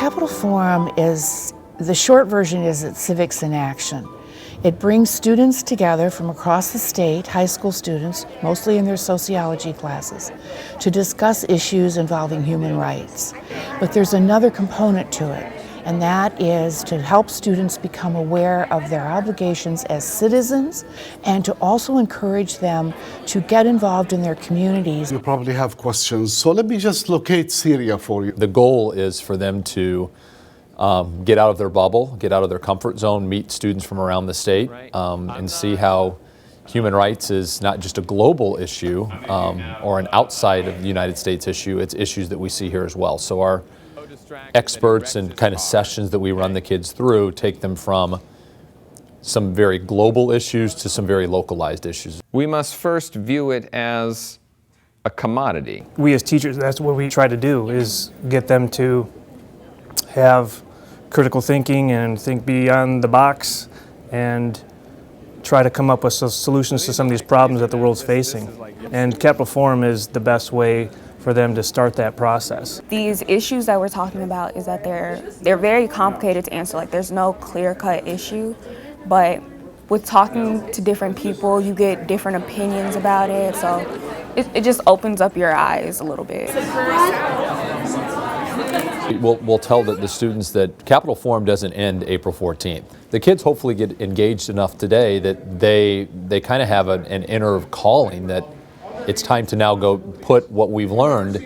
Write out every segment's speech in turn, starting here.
Capital Forum is, the short version is it's Civics in Action. It brings students together from across the state, high school students, mostly in their sociology classes, to discuss issues involving human rights. But there's another component to it, and that is to help students become aware of their obligations as citizens and to also encourage them to get involved in their communities. You probably have questions, so let me just locate Syria for you. The goal is for them to get out of their bubble, get out of their comfort zone, meet students from around the state, and see how human rights is not just a global issue or an outside of the United States issue, it's issues that we see here as well. So our experts and kind of sessions that we run the kids through take them from some very global issues to some very localized issues. We must first view it as a commodity. We as teachers, that's what we try to do, is get them to have critical thinking and think beyond the box and try to come up with solutions to some of these problems that the world's facing. And Capital Forum is the best way for them to start that process. These issues that we're talking about is that they're very complicated to answer. Like, there's no clear-cut issue, but with talking to different people, you get different opinions about it, so it just opens up your eyes a little bit. We'll tell the students that Capital Forum doesn't end April 14th. The kids hopefully get engaged enough today that they kind of have an inner calling that it's time to now go put what we've learned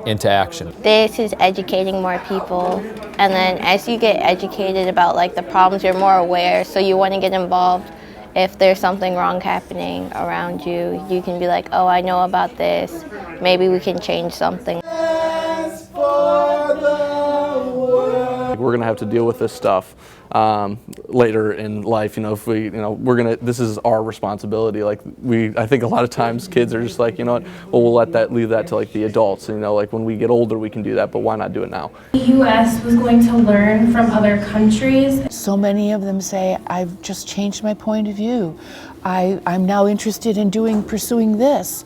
into action. This is educating more people, and then as you get educated about like the problems, you're more aware, so you want to get involved. If there's something wrong happening around you, you can be like, oh, I know about this, maybe we can change something. We're going to have to deal with this stuff later in life. You know, if we, this is our responsibility. Like I think a lot of times kids are just like, you know what, well, we'll leave that to like the adults. You know, like when we get older, we can do that, but why not do it now? The U.S. was going to learn from other countries. So many of them say, I've just changed my point of view. I'm now interested in pursuing this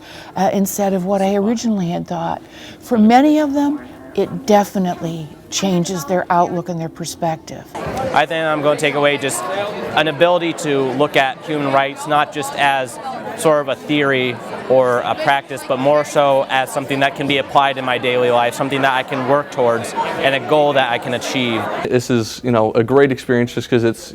instead of what I originally had thought. For many of them, it definitely changes their outlook and their perspective. I think I'm going to take away just an ability to look at human rights not just as sort of a theory or a practice, but more so as something that can be applied in my daily life, something that I can work towards, and a goal that I can achieve. This is, a great experience just because it's,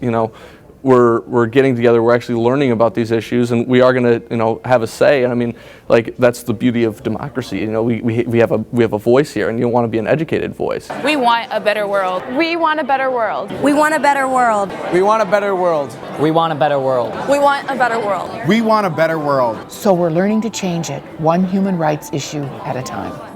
we're getting together, we're actually learning about these issues, and we are going to, have a say. And I mean, like, that's the beauty of democracy. We have a voice here, and you want to be an educated voice. We want a better world. We want a better world. We want a better world. We want a better world. We want a better world. We want a better world. We want a better world. So we're learning to change it, one human rights issue at a time.